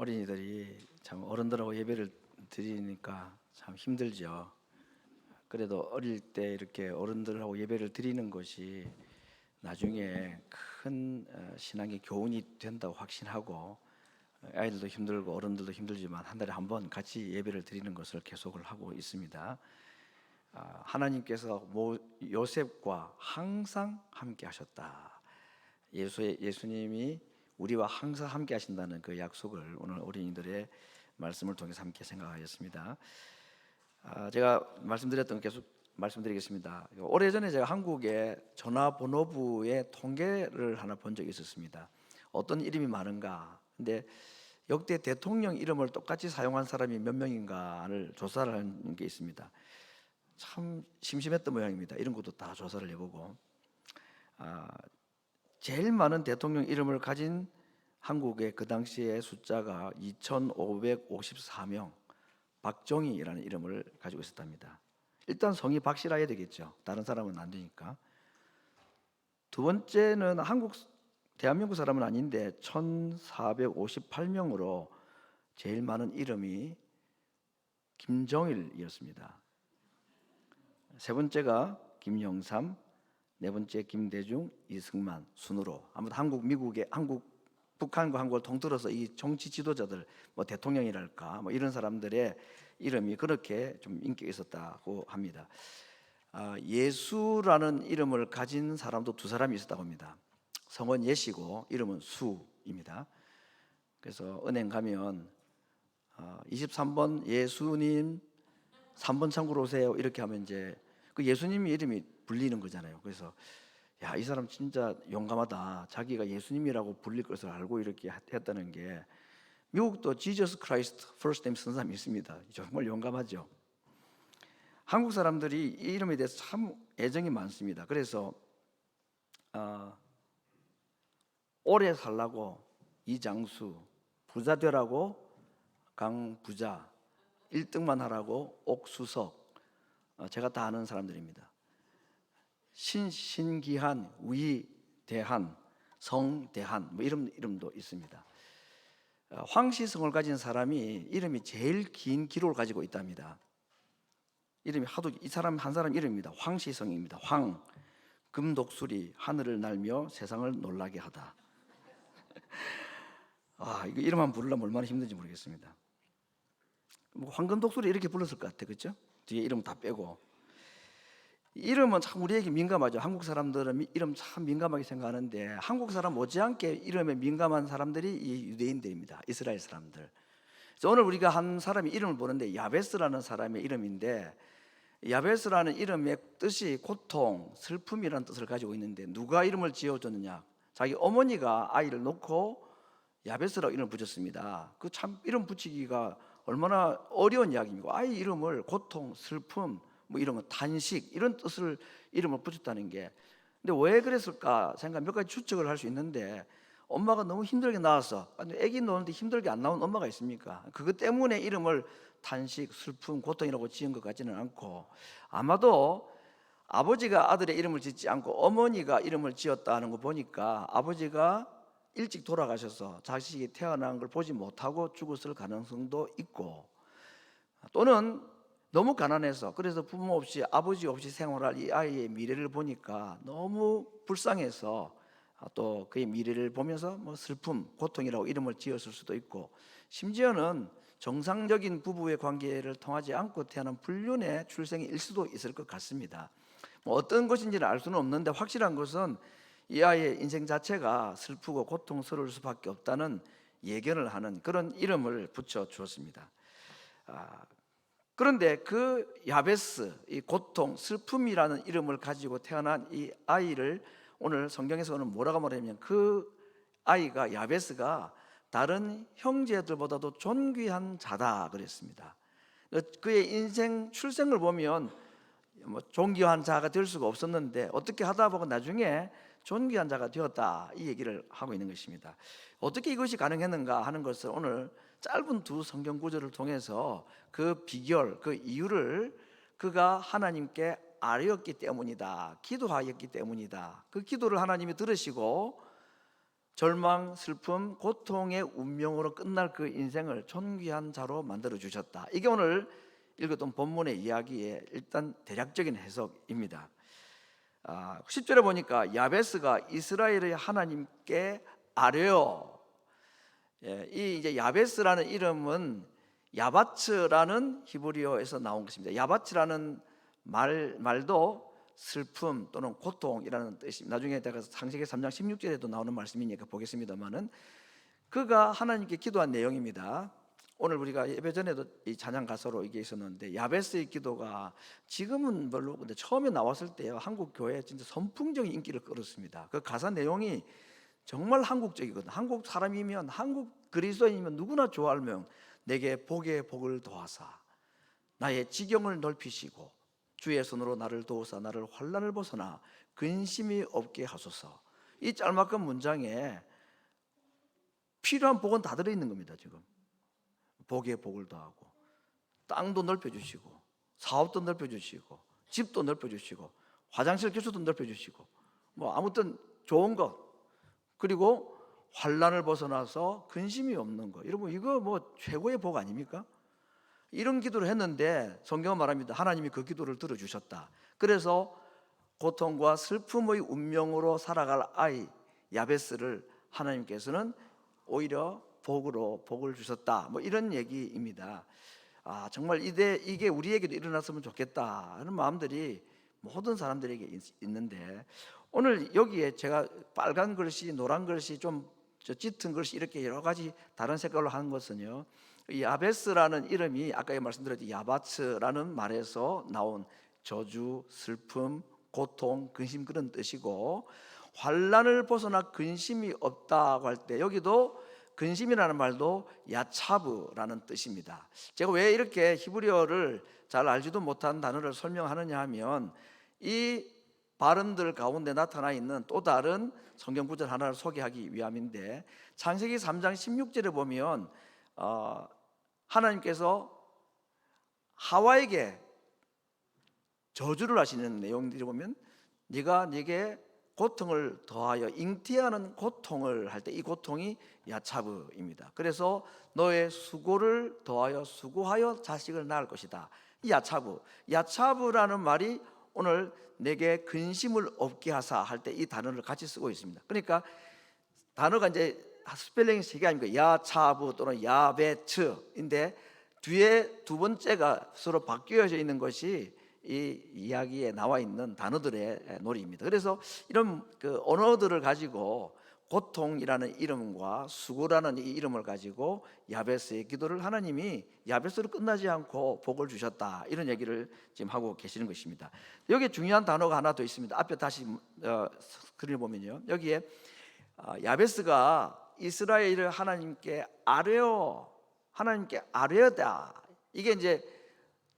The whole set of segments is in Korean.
어린이들이 참 어른들하고 예배를 드리니까 참 힘들죠. 그래도 어릴 때 이렇게 어른들하고 예배를 드리는 것이 나중에 큰 신앙의 교훈이 된다고 확신하고, 아이들도 힘들고 어른들도 힘들지만 한 달에 한 번 같이 예배를 드리는 것을 계속을 하고 있습니다. 하나님께서 요셉과 항상 함께 하셨다. 예수님이 우리와 항상 함께 하신다는 그 약속을 오늘 어린이들의 말씀을 통해서 함께 생각하였습니다. 제가 말씀드렸던 계속 말씀드리겠습니다. 오래전에 제가 한국의 전화번호부의 통계를 하나 본 적이 있었습니다. 어떤 이름이 많은가. 근데 역대 대통령 이름을 똑같이 사용한 사람이 몇 명인가를 조사를 한 게 있습니다. 참 심심했던 모양입니다. 이런 것도 다 조사를 해보고, 제일 많은 대통령 이름을 가진 한국의 그 당시의 숫자가 2,554명, 박정희라는 이름을 가지고 있었답니다. 일단 성이 박씨라야 되겠죠. 다른 사람은 안 되니까. 두 번째는 대한민국 사람은 아닌데 1,458명으로 제일 많은 이름이 김정일이었습니다. 세 번째가 김영삼, 네 번째 김대중, 이승만 순으로 아무튼 북한과 한국을 통틀어서 이 정치 지도자들, 대통령이랄까 이런 사람들의 이름이 그렇게 좀 인기가 있었다고 합니다. 예수라는 이름을 가진 사람도 두 사람이 있었다고 합니다. 성은 예시고 이름은 수입니다. 그래서 은행 가면 23번 예수님 3번 창구로 오세요 이렇게 하면 이제 그 예수님이 이름이 불리는 거잖아요. 그래서 야, 이 사람 진짜 용감하다. 자기가 예수님이라고 불릴 것을 알고 이렇게 했다는 게, 미국도 Jesus Christ First Name 쓴 사람이 있습니다. 정말 용감하죠. 한국 사람들이 이 이름에 대해서 참 애정이 많습니다. 그래서 오래 살라고 이장수, 부자 되라고 강부자, 1등만 하라고 옥수석, 제가 다 아는 사람들입니다. 신기한, 위대한, 성대한 이름도 있습니다. 황시성을 가진 사람이 이름이 제일 긴 기록을 가지고 있답니다. 이름이 이 사람 한 사람 이름입니다. 황시성입니다. 황, 금독수리, 하늘을 날며 세상을 놀라게 하다. 이거 이름만 부르려면 얼마나 힘든지 모르겠습니다. 황금독수리 이렇게 불렀을 것 같아, 그렇죠? 뒤에 이름 다 빼고. 이름은 참 우리에게 민감하죠. 한국 사람들은 이름 참 민감하게 생각하는데, 한국 사람 못지않게 이름에 민감한 사람들이 이 유대인들입니다. 이스라엘 사람들. 그래서 오늘 우리가 한 사람의 이름을 보는데, 야베스라는 사람의 이름인데, 야베스라는 이름의 뜻이 고통, 슬픔이라는 뜻을 가지고 있는데, 누가 이름을 지어줬느냐? 자기 어머니가 아이를 놓고 야베스라고 이름을 붙였습니다. 그 참 이름 붙이기가 얼마나 어려운 이야기입니까? 아이 이름을 고통, 슬픔, 이런 거, 탄식, 이런 뜻을 이름을 붙였다는 게. 근데 왜 그랬을까 생각 몇 가지 추측을 할 수 있는데, 엄마가 너무 힘들게 낳았어. 아기 노는데 힘들게 안 나온 엄마가 있습니까? 그것 때문에 이름을 탄식, 슬픔, 고통이라고 지은 것 같지는 않고, 아마도 아버지가 아들의 이름을 짓지 않고 어머니가 이름을 지었다는 거 보니까, 아버지가 일찍 돌아가셔서 자식이 태어난 걸 보지 못하고 죽었을 가능성도 있고, 또는 너무 가난해서, 그래서 부모 없이 아버지 없이 생활할 이 아이의 미래를 보니까 너무 불쌍해서 또 그의 미래를 보면서 슬픔, 고통이라고 이름을 지었을 수도 있고, 심지어는 정상적인 부부의 관계를 통하지 않고 태어난 불륜의 출생일 수도 있을 것 같습니다. 어떤 것인지는 알 수는 없는데, 확실한 것은 이 아이의 인생 자체가 슬프고 고통스러울 수밖에 없다는 예견을 하는 그런 이름을 붙여 주었습니다. 그런데 그 야베스, 이 고통, 슬픔이라는 이름을 가지고 태어난 이 아이를 오늘 성경에서는 뭐라고 말하냐면, 그 아이가, 야베스가 다른 형제들보다도 존귀한 자다 그랬습니다. 그의 인생 출생을 보면 존귀한 자가 될 수가 없었는데, 어떻게 하다 보고 나중에 존귀한 자가 되었다, 이 얘기를 하고 있는 것입니다. 어떻게 이것이 가능했는가 하는 것을 오늘 짧은 두 성경 구절을 통해서 그 비결, 그 이유를, 그가 하나님께 아뢰었기 때문이다, 기도하였기 때문이다, 그 기도를 하나님이 들으시고 절망, 슬픔, 고통의 운명으로 끝날 그 인생을 존귀한 자로 만들어 주셨다. 이게 오늘 읽었던 본문의 이야기의 일단 대략적인 해석입니다. 10절에 보니까 야베스가 이스라엘의 하나님께 아뢰어. 이 이제 야베스라는 이름은 야바츠라는 히브리어에서 나온 것입니다. 야바츠라는 말도 슬픔 또는 고통이라는 뜻입니다. 나중에 제가 창세기 3장 16절에도 나오는 말씀이니까 보겠습니다만은 그가 하나님께 기도한 내용입니다. 오늘 우리가 예배 전에도 이 찬양 가사로 이게 있었는데 야베스의 기도가 지금은 별로 근데 처음에 나왔을 때요 한국 교회에 진짜 선풍적인 인기를 끌었습니다. 그 가사 내용이 정말 한국적이거든. 한국 사람이면 한국 그리스도인이면 누구나 좋아할 명 내게 복의 복을 더하사 나의 지경을 넓히시고 주의 손으로 나를 도우사 나를 환난을 벗어나 근심이 없게 하소서. 이 짤막한 문장에 필요한 복은 다 들어있는 겁니다. 지금 복의 복을 더하고 땅도 넓혀주시고 사업도 넓혀주시고 집도 넓혀주시고 화장실 기초도 넓혀주시고 뭐 아무튼 좋은 것 그리고 환난을 벗어나서 근심이 없는 것. 여러분 이거 뭐 최고의 복 아닙니까? 이런 기도를 했는데 성경은 말합니다. 하나님이 그 기도를 들어주셨다. 그래서 고통과 슬픔의 운명으로 살아갈 아이 야베스를 하나님께서는 오히려 복으로 복을 주셨다. 뭐 이런 얘기입니다. 정말 이게 우리에게도 일어났으면 좋겠다 하는 마음들이 모든 사람들에게 있는데 오늘 여기에 제가 빨간 글씨, 노란 글씨, 좀 짙은 글씨 이렇게 여러 가지 다른 색깔로 하는 것은요. 이 야베스라는 이름이 아까 말씀드렸듯이 야바츠라는 말에서 나온 저주, 슬픔, 고통, 근심 그런 뜻이고 환난을 벗어나 근심이 없다고 할 때 여기도 근심이라는 말도 야차브라는 뜻입니다. 제가 왜 이렇게 히브리어를 잘 알지도 못한 단어를 설명하느냐 하면 이 발음들 가운데 나타나 있는 또 다른 성경 구절 하나를 소개하기 위함인데 창세기 3장 16절에 보면 하나님께서 하와에게 저주를 하시는 내용들을 보면 네가 네게 고통을 더하여 잉태하는 고통을 할 때 이 고통이 야차브입니다. 그래서 너의 수고를 더하여 수고하여 자식을 낳을 것이다. 이 야차브라는 말이 오늘 내게 근심을 없게 하사 할 때 이 단어를 같이 쓰고 있습니다. 그러니까 단어가 이제 스펠링이 세 개 아닙니까? 야차브 또는 야베츠인데 뒤에 두 번째가 서로 바뀌어져 있는 것이 이 이야기에 나와 있는 단어들의 놀이입니다. 그래서 이런 그 언어들을 가지고 고통이라는 이름과 수고라는 이 이름을 가지고 야베스의 기도를 하나님이 야베스로 끝나지 않고 복을 주셨다 이런 얘기를 지금 하고 계시는 것입니다. 여기에 중요한 단어가 하나 더 있습니다. 앞에 다시 글을 보면요 여기에 야베스가 이스라엘을 하나님께 아뢰어 하나님께 아뢰어다 이게 이제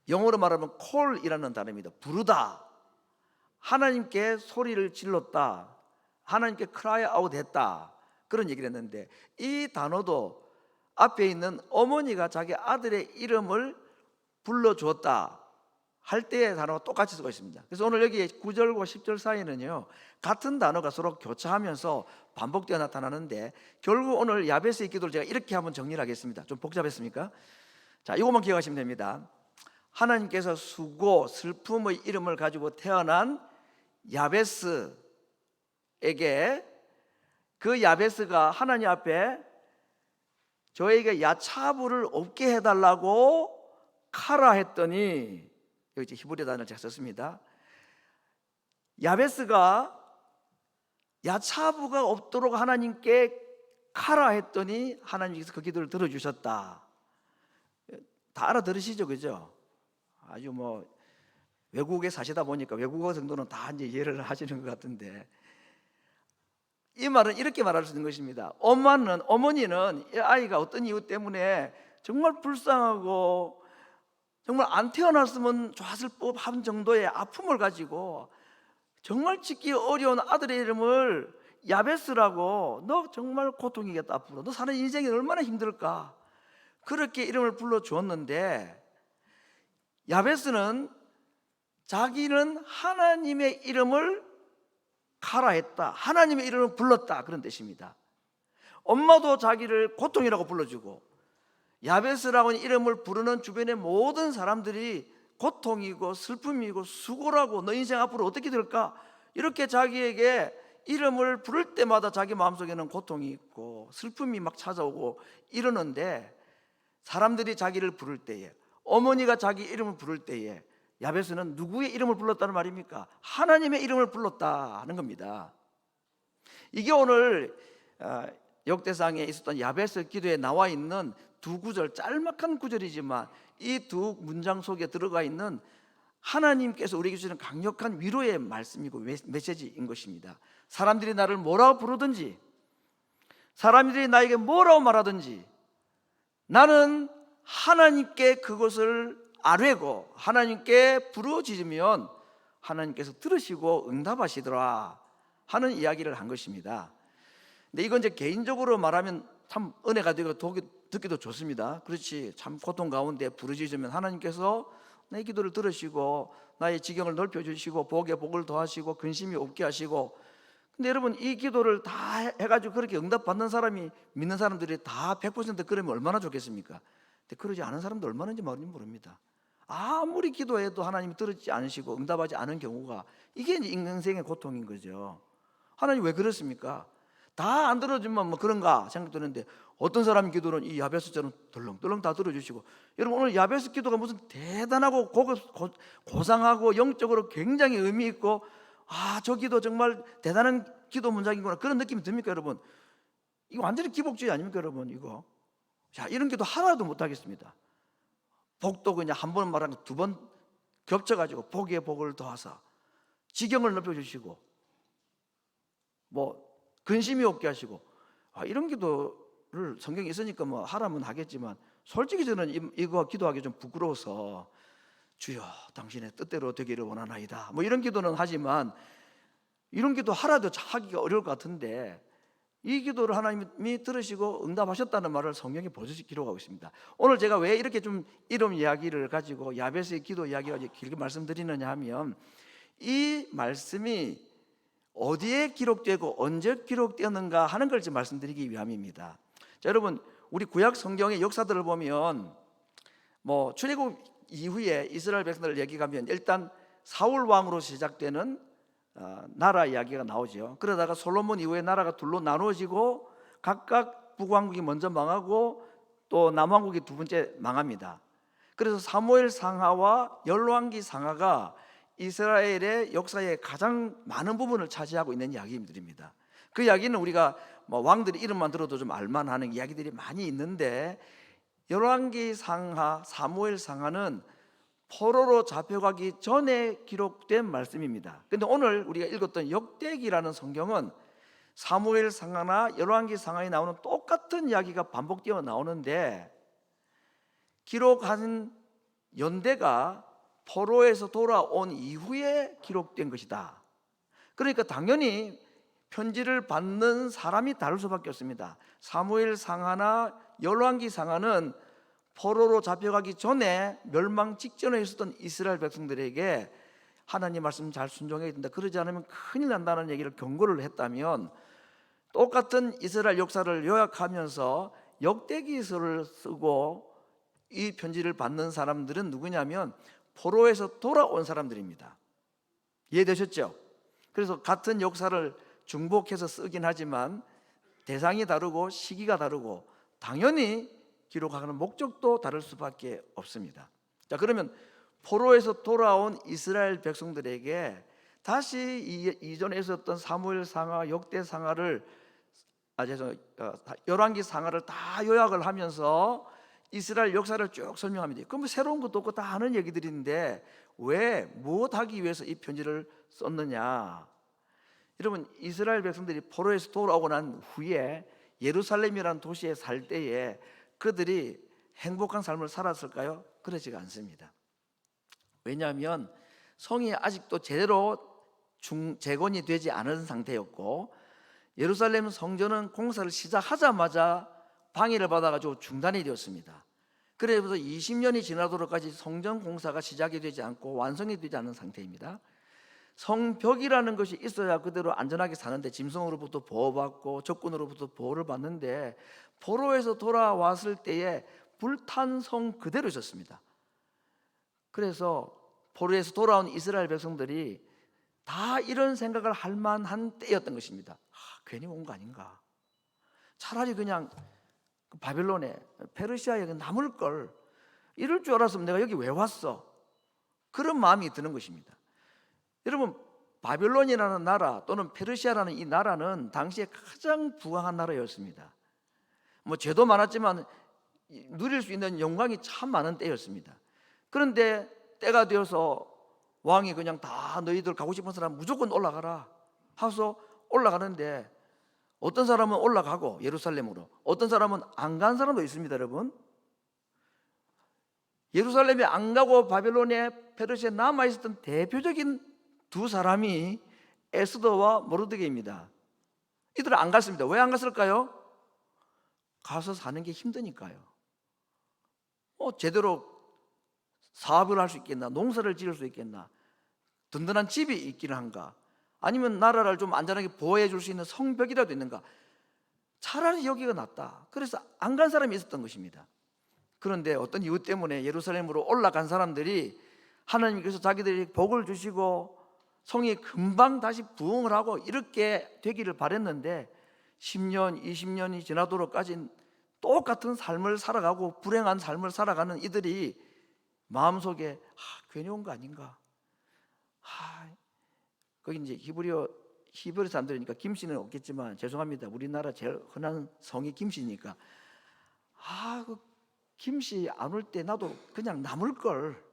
영어로 말하면 콜이라는 단어입니다. 부르다 하나님께 소리를 질렀다 하나님께 cry out 했다 그런 얘기를 했는데 이 단어도 앞에 있는 어머니가 자기 아들의 이름을 불러주었다 할 때의 단어가 똑같이 쓰고 있습니다. 그래서 오늘 여기 9절과 10절 사이는요 같은 단어가 서로 교차하면서 반복되어 나타나는데 결국 오늘 야베스의 기도를 제가 이렇게 한번 정리를 하겠습니다. 좀 복잡했습니까? 자, 이것만 기억하시면 됩니다. 하나님께서 수고, 슬픔의 이름을 가지고 태어난 야베스에게 그 야베스가 하나님 앞에 저에게 야차브를 없게 해달라고 카라 했더니 여기 히브리 단어를 제가 썼습니다. 야베스가 야차브가 없도록 하나님께 카라 했더니 하나님께서 그 기도를 들어주셨다. 다 알아들으시죠, 그죠? 아주 뭐 외국에 사시다 보니까 외국어 정도는 다 이제 이해를 하시는 것 같은데 이 말은 이렇게 말할 수 있는 것입니다. 어머니는 이 아이가 어떤 이유 때문에 정말 불쌍하고 정말 안 태어났으면 좋았을 법한 정도의 아픔을 가지고 정말 짓기 어려운 아들의 이름을 야베스라고 너 정말 고통이겠다 앞으로 너 사는 인생이 얼마나 힘들까 그렇게 이름을 불러주었는데 야베스는 자기는 하나님의 이름을 카라했다 하나님의 이름을 불렀다 그런 뜻입니다. 엄마도 자기를 고통이라고 불러주고, 야베스라고 하는 이름을 부르는 주변의 모든 사람들이 고통이고 슬픔이고 수고라고, 너 인생 앞으로 어떻게 될까, 이렇게 자기에게 이름을 부를 때마다 자기 마음속에는 고통이 있고 슬픔이 막 찾아오고 이러는데, 사람들이 자기를 부를 때에, 어머니가 자기 이름을 부를 때에 야베스는 누구의 이름을 불렀다는 말입니까? 하나님의 이름을 불렀다 하는 겁니다. 이게 오늘 역대상에 있었던 야베스 기도에 나와 있는 두 구절, 짤막한 구절이지만 이 두 문장 속에 들어가 있는 하나님께서 우리에게 주시는 강력한 위로의 말씀이고 메시지인 것입니다. 사람들이 나를 뭐라고 부르든지, 사람들이 나에게 뭐라고 말하든지, 나는 하나님께 그것을 아뢰고 하나님께 부르짖으면 하나님께서 들으시고 응답하시더라 하는 이야기를 한 것입니다. 근데 이건 이제 개인적으로 말하면 참 은혜가 되고 듣기도 좋습니다. 그렇지, 참 고통 가운데 부르짖으면 하나님께서 내 기도를 들으시고 나의 지경을 넓혀주시고 복에 복을 더하시고 근심이 없게 하시고. 근데 여러분, 이 기도를 다 해가지고 그렇게 응답받는 사람이, 믿는 사람들이 다 100% 그러면 얼마나 좋겠습니까? 근데 그러지 않은 사람도 얼마나인지 모릅니다. 아무리 기도해도 하나님이 들었지 않으시고 응답하지 않은 경우가, 이게 인생의 고통인 거죠. 하나님 왜 그렇습니까? 다 안 들어주면 뭐 그런가 생각되는데, 어떤 사람 기도는 이 야베스처럼 덜렁덜렁 다 들어주시고. 여러분, 오늘 야베스 기도가 무슨 대단하고 고상하고 영적으로 굉장히 의미 있고, 저 기도 정말 대단한 기도 문장이구나, 그런 느낌이 듭니까 여러분? 이거 완전히 기복주의 아닙니까 여러분? 이거, 자, 이런 기도 하나도 못 하겠습니다. 복도 그냥 한 번 말하는 거 두 번 겹쳐가지고 복에 복을 더하사 지경을 높여주시고 뭐 근심이 없게 하시고, 이런 기도를 성경에 있으니까 뭐 하라면 하겠지만, 솔직히 저는 이거 기도하기 좀 부끄러워서 주여 당신의 뜻대로 되기를 원하나이다 뭐 이런 기도는 하지만, 이런 기도 하라도 하기가 어려울 것 같은데, 이 기도를 하나님이 들으시고 응답하셨다는 말을 성경에 보듯이 기록하고 있습니다. 오늘 제가 왜 이렇게 좀 이름 이야기를 가지고 야베스의 기도 이야기를 길게 말씀드리느냐 하면, 이 말씀이 어디에 기록되고 언제 기록되었는가 하는 걸 좀 말씀드리기 위함입니다. 자, 여러분, 우리 구약 성경의 역사들을 보면 뭐 출애굽 이후에 이스라엘 백성들 얘기하면 일단 사울 왕으로 시작되는 나라 이야기가 나오죠. 그러다가 솔로몬 이후에 나라가 둘로 나누어지고 각각 북왕국이 먼저 망하고 또 남왕국이 두 번째 망합니다. 그래서 사무엘 상하와 열왕기 상하가 이스라엘의 역사의 가장 많은 부분을 차지하고 있는 이야기들입니다. 그 이야기는 우리가 뭐 왕들의 이름만 들어도 좀 알만하는 이야기들이 많이 있는데, 열왕기 상하, 사무엘 상하는 포로로 잡혀가기 전에 기록된 말씀입니다. 그런데 오늘 우리가 읽었던 역대기라는 성경은 사무엘 상하나 열왕기 상하에 나오는 똑같은 이야기가 반복되어 나오는데, 기록한 연대가 포로에서 돌아온 이후에 기록된 것이다. 그러니까 당연히 편지를 받는 사람이 다를 수밖에 없습니다. 사무엘 상하나 열왕기 상하는 포로로 잡혀가기 전에 멸망 직전에 있었던 이스라엘 백성들에게 하나님 말씀 잘 순종해야 된다, 그러지 않으면 큰일 난다는 얘기를 경고를 했다면, 똑같은 이스라엘 역사를 요약하면서 역대기서를 쓰고 이 편지를 받는 사람들은 누구냐면 포로에서 돌아온 사람들입니다. 이해되셨죠? 그래서 같은 역사를 중복해서 쓰긴 하지만 대상이 다르고 시기가 다르고 당연히 기록하는 목적도 다를 수밖에 없습니다. 자, 그러면 포로에서 돌아온 이스라엘 백성들에게 다시 이전에 있었던 사무엘 상하, 역대 상하를 열왕기 상하를 다 요약을 하면서 이스라엘 역사를 쭉 설명합니다. 그럼 새로운 것도 없고 다 하는 얘기들인데 왜 무엇하기 위해서 이 편지를 썼느냐? 여러분, 이스라엘 백성들이 포로에서 돌아오고 난 후에 예루살렘이라는 도시에 살 때에 그들이 행복한 삶을 살았을까요? 그러지가 않습니다. 왜냐하면 성이 아직도 제대로 재건이 되지 않은 상태였고, 예루살렘 성전은 공사를 시작하자마자 방해를 받아가지고 중단이 되었습니다. 그래서 20년이 지나도록까지 성전 공사가 시작이 되지 않고 완성이 되지 않은 상태입니다. 성벽이라는 것이 있어야 그대로 안전하게 사는데, 짐승으로부터 보호받고 적군으로부터 보호를 받는데, 포로에서 돌아왔을 때에 불탄 성 그대로 있었습니다. 그래서 포로에서 돌아온 이스라엘 백성들이 다 이런 생각을 할 만한 때였던 것입니다. 괜히 온 거 아닌가, 차라리 그냥 바벨론에, 페르시아에 남을 걸, 이럴 줄 알았으면 내가 여기 왜 왔어, 그런 마음이 드는 것입니다. 여러분, 바벨론이라는 나라 또는 페르시아라는 이 나라는 당시에 가장 부강한 나라였습니다. 뭐 죄도 많았지만 누릴 수 있는 영광이 참 많은 때였습니다. 그런데 때가 되어서 왕이 그냥 다 너희들 가고 싶은 사람 무조건 올라가라 하서 올라가는데, 어떤 사람은 올라가고 예루살렘으로, 어떤 사람은 안 간 사람도 있습니다. 여러분, 예루살렘에 안 가고 바벨론에, 페르시아에 남아 있었던 대표적인 두 사람이 에스더와 모르드게입니다. 이들은 안 갔습니다. 왜 안 갔을까요? 가서 사는 게 힘드니까요. 제대로 사업을 할 수 있겠나, 농사를 지을 수 있겠나, 든든한 집이 있기는 한가, 아니면 나라를 좀 안전하게 보호해 줄 수 있는 성벽이라도 있는가, 차라리 여기가 낫다. 그래서 안 간 사람이 있었던 것입니다. 그런데 어떤 이유 때문에 예루살렘으로 올라간 사람들이 하나님께서 자기들이 복을 주시고 성이 금방 다시 부흥을 하고 이렇게 되기를 바랬는데, 10년, 20년이 지나도록까지 똑같은 삶을 살아가고 불행한 삶을 살아가는 이들이 마음속에 괜히 온 거 아닌가, 거기 이제 히브리 사람들이니까 김씨는 없겠지만 죄송합니다. 우리나라 제일 흔한 성이 김씨니까, 그 김씨 안 올 때 나도 그냥 남을 걸,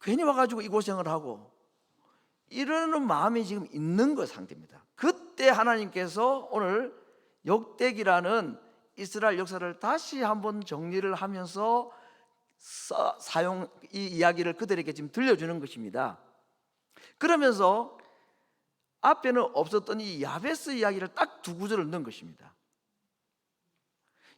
괜히 와가지고 이 고생을 하고, 이러는 마음이 지금 있는 그 상태입니다. 그때 하나님께서 오늘 역대기라는 이스라엘 역사를 다시 한번 정리를 하면서 이 이야기를 그들에게 지금 들려주는 것입니다. 그러면서 앞에는 없었던 이 야베스 이야기를 딱 두 구절을 넣은 것입니다.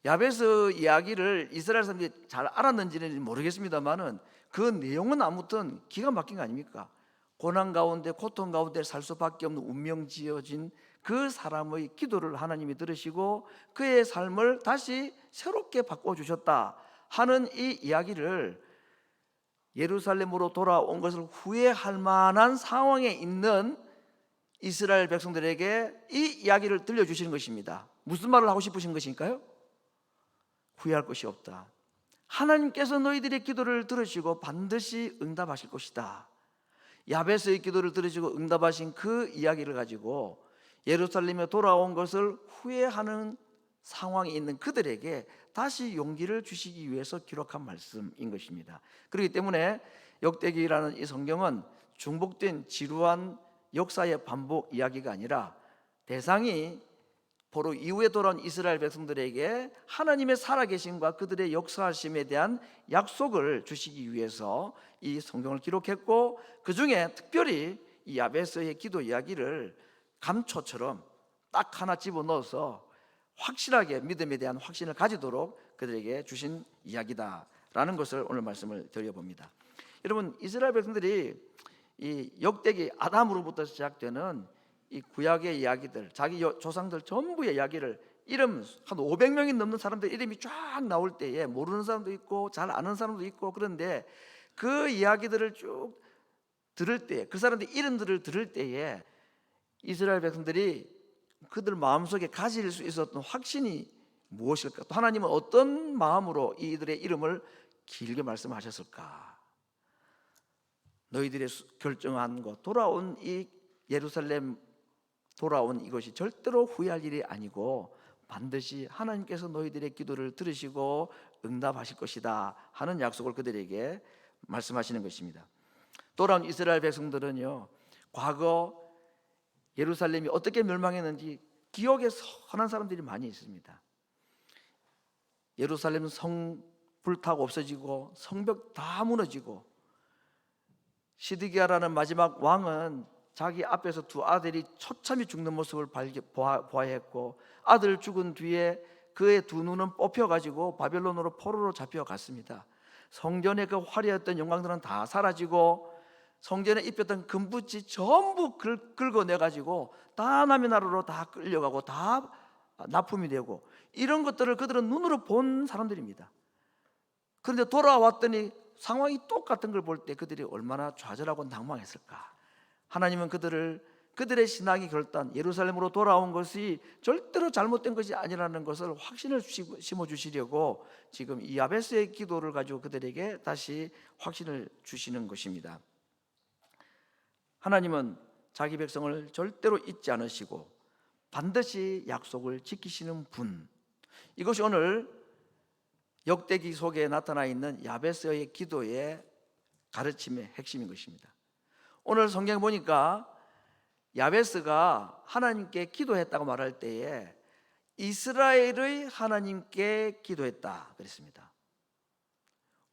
야베스 이야기를 이스라엘 사람들이 잘 알았는지는 모르겠습니다만은 그 내용은 아무튼 기가 막힌 거 아닙니까? 고난 가운데, 고통 가운데 살 수밖에 없는 운명 지어진 그 사람의 기도를 하나님이 들으시고 그의 삶을 다시 새롭게 바꿔주셨다 하는 이 이야기를, 예루살렘으로 돌아온 것을 후회할 만한 상황에 있는 이스라엘 백성들에게 이 이야기를 들려주시는 것입니다. 무슨 말을 하고 싶으신 것일까요? 후회할 것이 없다. 하나님께서 너희들의 기도를 들으시고 반드시 응답하실 것이다. 야베스의 기도를 들으시고 응답하신 그 이야기를 가지고 예루살렘에 돌아온 것을 후회하는 상황에 있는 그들에게 다시 용기를 주시기 위해서 기록한 말씀인 것입니다. 그렇기 때문에 역대기라는 이 성경은 중복된 지루한 역사의 반복 이야기가 아니라, 대상이 포로 이후에 돌아온 이스라엘 백성들에게 하나님의 살아계심과 그들의 역사하심에 대한 약속을 주시기 위해서 이 성경을 기록했고, 그 중에 특별히 이 야베스의 기도 이야기를 감초처럼 딱 하나 집어넣어서 확실하게 믿음에 대한 확신을 가지도록 그들에게 주신 이야기다라는 것을 오늘 말씀을 드려봅니다. 여러분, 이스라엘 백성들이 이 역대기 아담으로부터 시작되는 이 구약의 이야기들, 자기 조상들 전부의 이야기를, 이름 한 500명이 넘는 사람들 이름이 쫙 나올 때에 모르는 사람도 있고 잘 아는 사람도 있고, 그런데 그 이야기들을 쭉 들을 때, 그 사람들 이름들을 들을 때에 이스라엘 백성들이 그들 마음속에 가질 수 있었던 확신이 무엇일까? 또 하나님은 어떤 마음으로 이들의 이름을 길게 말씀하셨을까? 너희들의 결정한 것, 돌아온 이 예루살렘 돌아온 이것이 절대로 후회할 일이 아니고 반드시 하나님께서 너희들의 기도를 들으시고 응답하실 것이다 하는 약속을 그들에게 말씀하시는 것입니다. 돌아온 이스라엘 백성들은요, 과거 예루살렘이 어떻게 멸망했는지 기억에 선한 사람들이 많이 있습니다. 예루살렘 성 불타고 없어지고 성벽 다 무너지고, 시드기야라는 마지막 왕은 자기 앞에서 두 아들이 처참히 죽는 모습을 보아했고, 아들 죽은 뒤에 그의 두 눈은 뽑혀가지고 바벨론으로 포로로 잡혀갔습니다. 성전의 그 화려했던 영광들은 다 사라지고 성전에 입혔던 금붙이 전부 긁어내가지고 다 남의 나라로 다 끌려가고 다 납품이 되고, 이런 것들을 그들은 눈으로 본 사람들입니다. 그런데 돌아왔더니 상황이 똑같은 걸 볼 때 그들이 얼마나 좌절하고 낭망했을까. 하나님은 그들의 신앙이 결단, 예루살렘으로 돌아온 것이 절대로 잘못된 것이 아니라는 것을 확신을 심어주시려고 지금 이 야베스의 기도를 가지고 그들에게 다시 확신을 주시는 것입니다. 하나님은 자기 백성을 절대로 잊지 않으시고 반드시 약속을 지키시는 분, 이것이 오늘 역대기 속에 나타나 있는 야베스의 기도의 가르침의 핵심인 것입니다. 오늘 성경 보니까 야베스가 하나님께 기도했다고 말할 때에 이스라엘의 하나님께 기도했다 그랬습니다.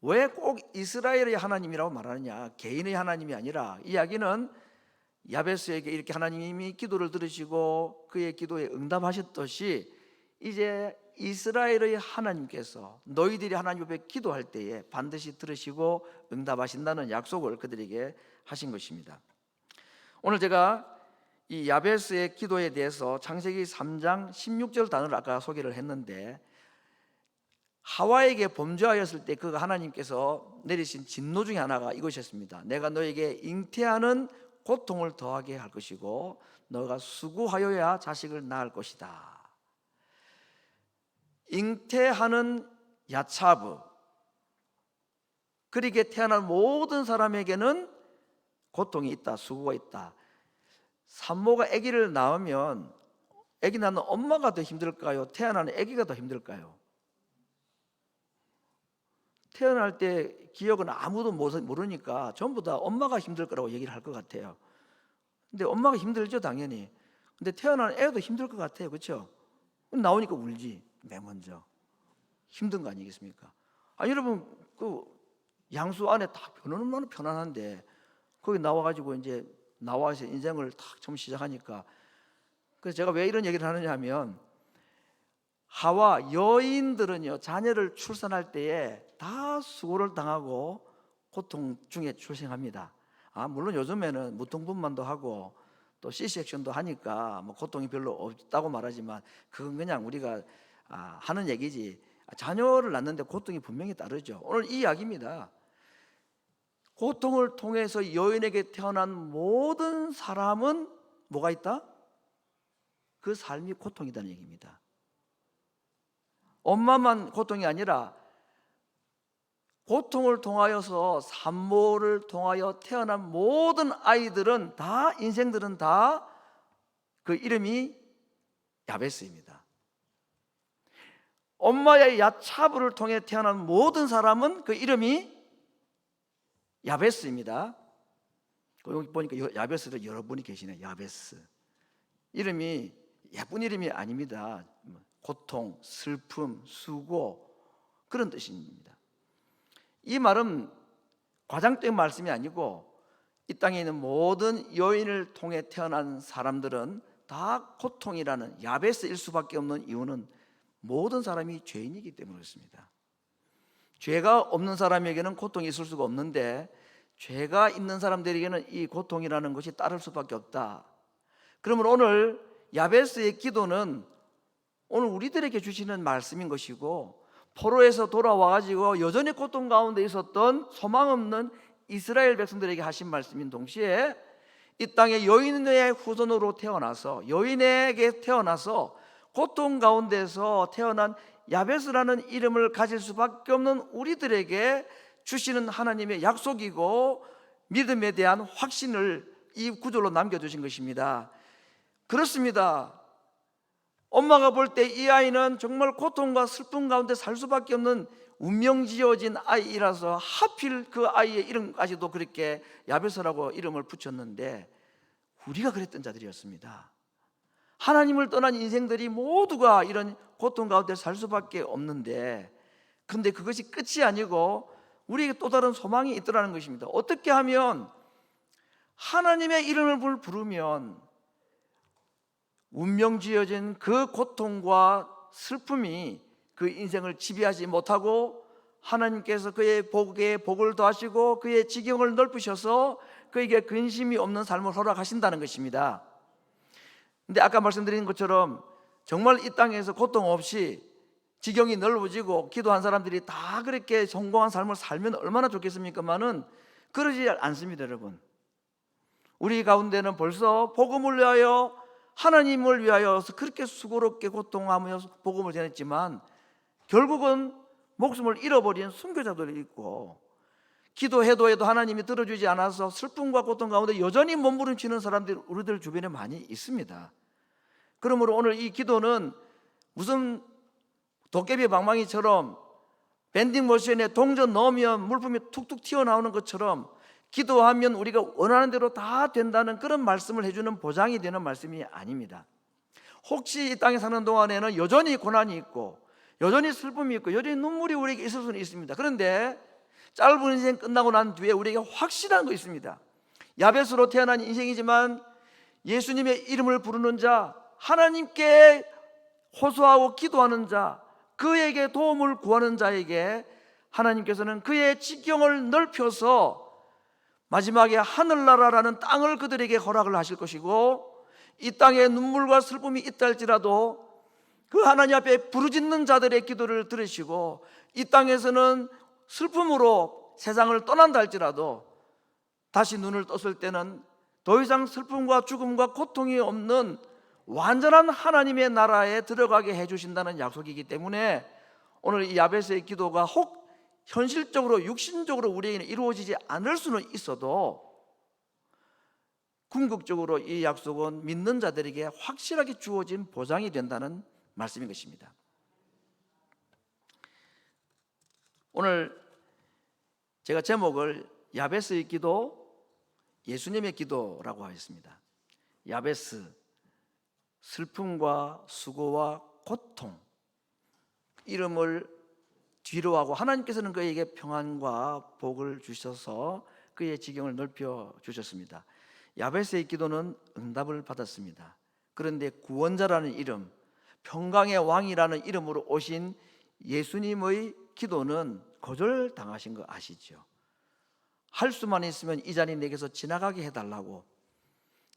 왜 꼭 이스라엘의 하나님이라고 말하느냐? 개인의 하나님이 아니라, 이야기는 야베스에게 이렇게 하나님이 기도를 들으시고 그의 기도에 응답하셨듯이 이제 이스라엘의 하나님께서 너희들이 하나님 앞에 기도할 때에 반드시 들으시고 응답하신다는 약속을 그들에게 하신 것입니다. 오늘 제가 이 야베스의 기도에 대해서 창세기 3장 16절 단어를 아까 소개를 했는데, 하와에게 범죄하였을 때 그 하나님께서 내리신 진노 중에 하나가 이것이었습니다. 내가 너에게 잉태하는 고통을 더하게 할 것이고 너가 수고하여야 자식을 낳을 것이다. 잉태하는 야차브, 그렇게 태어난 모든 사람에게는 고통이 있다, 수고가 있다. 산모가 아기를 낳으면 아기 낳는 엄마가 더 힘들까요? 태어나는 아기가 더 힘들까요? 태어날 때 기억은 아무도 모르니까 전부 다 엄마가 힘들 거라고 얘기를 할 것 같아요. 근데 엄마가 힘들죠, 당연히. 근데 태어나는 애도 힘들 것 같아요, 그렇죠? 나오니까 울지, 맨 먼저. 힘든 거 아니겠습니까? 여러분, 그 양수 안에 다 편안하면 편안한데 거기 나와가지고 이제 나와서 인생을 탁 처음 시작하니까, 그래서 제가 왜 이런 얘기를 하느냐 하면, 하와 여인들은요, 자녀를 출산할 때에 다 수고를 당하고 고통 중에 출생합니다. 물론 요즘에는 무통분만도 하고 또 C섹션도 하니까 뭐 고통이 별로 없다고 말하지만, 그건 그냥 우리가 하는 얘기지, 자녀를 낳는데 고통이 분명히 따르죠. 오늘 이 이야기입니다. 고통을 통해서 여인에게 태어난 모든 사람은 뭐가 있다? 그 삶이 고통이라는 얘기입니다. 엄마만 고통이 아니라 고통을 통하여서 산모를 통하여 태어난 모든 아이들은 다, 인생들은 다 그 이름이 야베스입니다. 엄마의 야차부를 통해 태어난 모든 사람은 그 이름이 야베스입니다. 여기 보니까 야베스도 여러분이 계시네요. 야베스, 이름이 예쁜 이름이 아닙니다. 고통, 슬픔, 수고, 그런 뜻입니다. 이 말은 과장된 말씀이 아니고, 이 땅에 있는 모든 여인을 통해 태어난 사람들은 다 고통이라는 야베스일 수밖에 없는 이유는 모든 사람이 죄인이기 때문에 그렇습니다. 죄가 없는 사람에게는 고통이 있을 수가 없는데, 죄가 있는 사람들에게는 이 고통이라는 것이 따를 수밖에 없다. 그러면 오늘 야베스의 기도는 오늘 우리들에게 주시는 말씀인 것이고, 포로에서 돌아와가지고 여전히 고통 가운데 있었던 소망 없는 이스라엘 백성들에게 하신 말씀인 동시에, 이 땅에 여인의 후손으로 태어나서, 여인에게 태어나서 고통 가운데서 태어난 야베스라는 이름을 가질 수밖에 없는 우리들에게 주시는 하나님의 약속이고 믿음에 대한 확신을 이 구절로 남겨주신 것입니다. 그렇습니다. 엄마가 볼 때 이 아이는 정말 고통과 슬픔 가운데 살 수밖에 없는 운명지어진 아이라서 하필 그 아이의 이름까지도 그렇게 야베스라고 이름을 붙였는데, 우리가 그랬던 자들이었습니다. 하나님을 떠난 인생들이 모두가 이런 고통 가운데 살 수밖에 없는데, 그런데 그것이 끝이 아니고 우리에게 또 다른 소망이 있더라는 것입니다. 어떻게 하면 하나님의 이름을 부르면 운명지어진 그 고통과 슬픔이 그 인생을 지배하지 못하고 하나님께서 그의 복에 복을 더하시고 그의 지경을 넓으셔서 그에게 근심이 없는 삶을 허락하신다는 것입니다. 근데 아까 말씀드린 것처럼 정말 이 땅에서 고통 없이 지경이 넓어지고 기도한 사람들이 다 그렇게 성공한 삶을 살면 얼마나 좋겠습니까만은 그러지 않습니다. 여러분, 우리 가운데는 벌써 복음을 위하여, 하나님을 위하여 그렇게 수고롭게 고통하며 복음을 전했지만 결국은 목숨을 잃어버린 순교자들이 있고, 기도해도 해도 하나님이 들어주지 않아서 슬픔과 고통 가운데 여전히 몸부림치는 사람들이 우리들 주변에 많이 있습니다. 그러므로 오늘 이 기도는 무슨 도깨비 방망이처럼 밴딩 머신에 동전 넣으면 물품이 툭툭 튀어나오는 것처럼 기도하면 우리가 원하는 대로 다 된다는 그런 말씀을 해주는 보장이 되는 말씀이 아닙니다. 혹시 이 땅에 사는 동안에는 여전히 고난이 있고 여전히 슬픔이 있고 여전히 눈물이 우리에게 있을 수는 있습니다. 그런데 짧은 인생 끝나고 난 뒤에 우리에게 확실한 거 있습니다. 야벳으로 태어난 인생이지만 예수님의 이름을 부르는 자, 하나님께 호소하고 기도하는 자, 그에게 도움을 구하는 자에게 하나님께서는 그의 지경을 넓혀서 마지막에 하늘나라라는 땅을 그들에게 허락을 하실 것이고, 이 땅에 눈물과 슬픔이 있다 할지라도 그 하나님 앞에 부르짖는 자들의 기도를 들으시고, 이 땅에서는 슬픔으로 세상을 떠난다 할지라도 다시 눈을 떴을 때는 더 이상 슬픔과 죽음과 고통이 없는 완전한 하나님의 나라에 들어가게 해주신다는 약속이기 때문에 오늘 이 야벳의 기도가 혹 현실적으로 육신적으로 우리에게는 이루어지지 않을 수는 있어도 궁극적으로 이 약속은 믿는 자들에게 확실하게 주어진 보장이 된다는 말씀인 것입니다. 오늘 제가 제목을 야벳의 기도, 예수님의 기도라고 하겠습니다. 야벳, 슬픔과 수고와 고통, 이름을 뒤로하고 하나님께서는 그에게 평안과 복을 주셔서 그의 지경을 넓혀 주셨습니다. 야벳의 기도는 응답을 받았습니다. 그런데 구원자라는 이름, 평강의 왕이라는 이름으로 오신 예수님의 기도는 거절당하신 거 아시죠? 할 수만 있으면 이 잔이 내게서 지나가게 해달라고,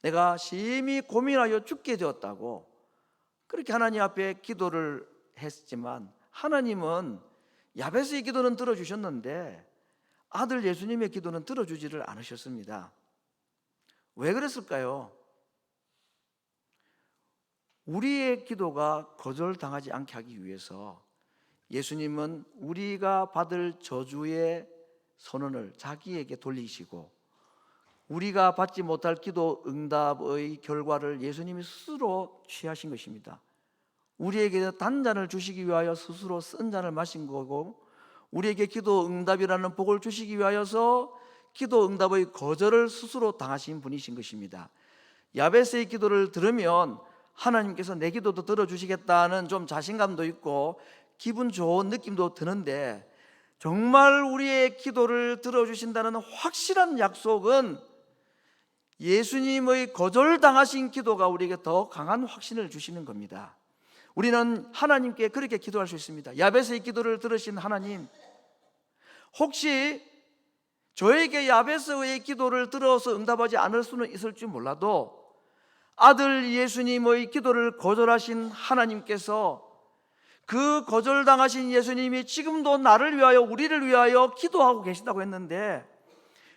내가 심히 고민하여 죽게 되었다고 그렇게 하나님 앞에 기도를 했지만 하나님은 야벳의 기도는 들어주셨는데 아들 예수님의 기도는 들어주지를 않으셨습니다. 왜 그랬을까요? 우리의 기도가 거절당하지 않게 하기 위해서 예수님은 우리가 받을 저주의 선언을 자기에게 돌리시고, 우리가 받지 못할 기도 응답의 결과를 예수님이 스스로 취하신 것입니다. 우리에게 단잔을 주시기 위하여 스스로 쓴 잔을 마신 거고, 우리에게 기도 응답이라는 복을 주시기 위하여서 기도 응답의 거절을 스스로 당하신 분이신 것입니다. 야벳의 기도를 들으면 하나님께서 내 기도도 들어주시겠다는 좀 자신감도 있고 기분 좋은 느낌도 드는데, 정말 우리의 기도를 들어주신다는 확실한 약속은 예수님의 거절당하신 기도가 우리에게 더 강한 확신을 주시는 겁니다. 우리는 하나님께 그렇게 기도할 수 있습니다. 야벳의 기도를 들으신 하나님, 혹시 저에게 야벳의 기도를 들어서 응답하지 않을 수는 있을지 몰라도 아들 예수님의 기도를 거절하신 하나님께서, 그 거절당하신 예수님이 지금도 나를 위하여, 우리를 위하여 기도하고 계신다고 했는데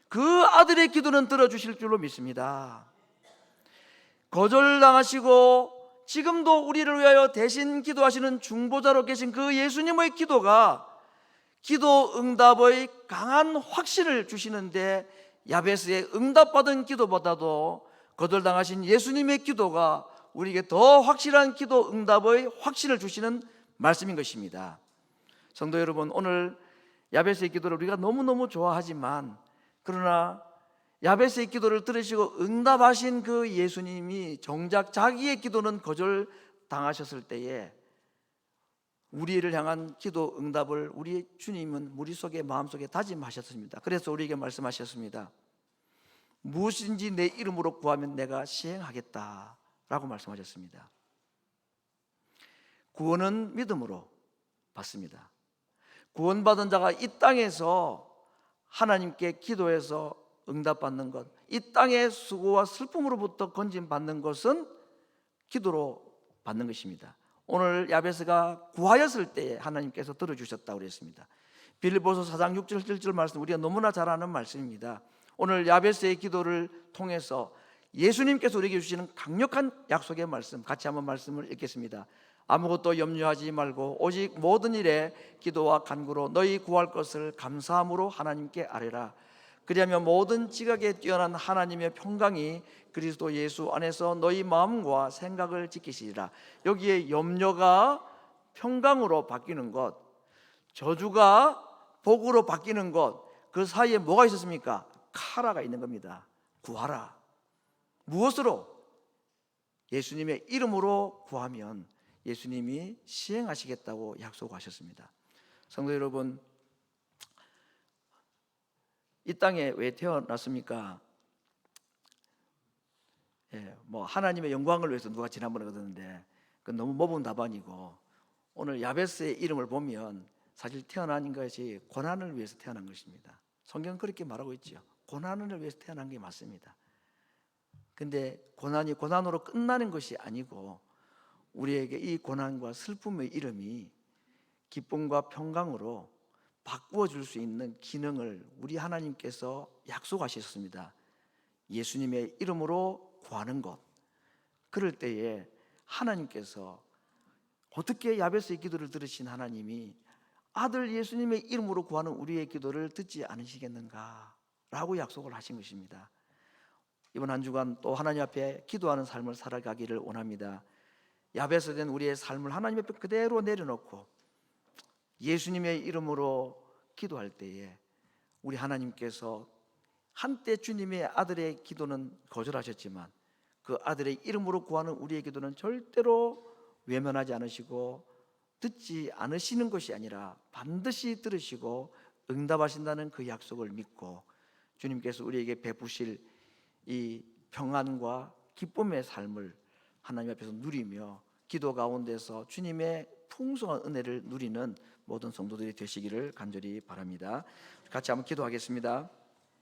그 아들의 기도는 들어주실 줄로 믿습니다. 거절당하시고 지금도 우리를 위하여 대신 기도하시는 중보자로 계신 그 예수님의 기도가 기도 응답의 강한 확신을 주시는데, 야벳의 응답받은 기도보다도 거절당하신 예수님의 기도가 우리에게 더 확실한 기도 응답의 확신을 주시는 말씀인 것입니다. 성도 여러분, 오늘 야벳의 기도를 우리가 너무너무 좋아하지만, 그러나 야벳의 기도를 들으시고 응답하신 그 예수님이 정작 자기의 기도는 거절당하셨을 때에 우리를 향한 기도 응답을 우리 주님은 머릿속에 마음속에 다짐하셨습니다. 그래서 우리에게 말씀하셨습니다. 무엇인지 내 이름으로 구하면 내가 시행하겠다 라고 말씀하셨습니다. 구원은 믿음으로 받습니다. 구원받은 자가 이 땅에서 하나님께 기도해서 응답받는 것, 이 땅의 수고와 슬픔으로부터 건진받는 것은 기도로 받는 것입니다. 오늘 야베스가 구하였을 때 하나님께서 들어주셨다고 그랬습니다. 빌립보서 4장 6절 7절 말씀 우리가 너무나 잘 아는 말씀입니다. 오늘 야베스의 기도를 통해서 예수님께서 우리에게 주시는 강력한 약속의 말씀, 같이 한번 말씀을 읽겠습니다. 아무것도 염려하지 말고 오직 모든 일에 기도와 간구로 너희 구할 것을 감사함으로 하나님께 아뢰라. 그리하면 모든 지각에 뛰어난 하나님의 평강이 그리스도 예수 안에서 너희 마음과 생각을 지키시리라. 여기에 염려가 평강으로 바뀌는 것, 저주가 복으로 바뀌는 것, 그 사이에 뭐가 있었습니까? 카라가 있는 겁니다. 구하라. 무엇으로? 예수님의 이름으로 구하면 예수님이 시행하시겠다고 약속하셨습니다. 성도 여러분, 이 땅에 왜 태어났습니까? 하나님의 영광을 위해서 누가 지난번에 그러는데 그건 너무 모범 답안이고, 오늘 야베스의 이름을 보면 사실 태어난 것이 고난을 위해서 태어난 것입니다. 성경은 그렇게 말하고 있죠. 고난을 위해서 태어난 게 맞습니다. 근데 고난이 고난으로 끝나는 것이 아니고 우리에게 이 고난과 슬픔의 이름이 기쁨과 평강으로 바꾸어 줄 수 있는 기능을 우리 하나님께서 약속하셨습니다. 예수님의 이름으로 구하는 것. 그럴 때에 하나님께서 어떻게 야베스의 기도를 들으신 하나님이 아들 예수님의 이름으로 구하는 우리의 기도를 듣지 않으시겠는가 라고 약속을 하신 것입니다. 이번 한 주간 또 하나님 앞에 기도하는 삶을 살아가기를 원합니다. 야베스 된 우리의 삶을 하나님 앞에 그대로 내려놓고 예수님의 이름으로 기도할 때에 우리 하나님께서 한때 주님의 아들의 기도는 거절하셨지만 그 아들의 이름으로 구하는 우리의 기도는 절대로 외면하지 않으시고 듣지 않으시는 것이 아니라 반드시 들으시고 응답하신다는 그 약속을 믿고 주님께서 우리에게 베푸실 이 평안과 기쁨의 삶을 하나님 앞에서 누리며 기도 가운데서 주님의 풍성한 은혜를 누리는 모든 성도들이 되시기를 간절히 바랍니다. 같이 한번 기도하겠습니다.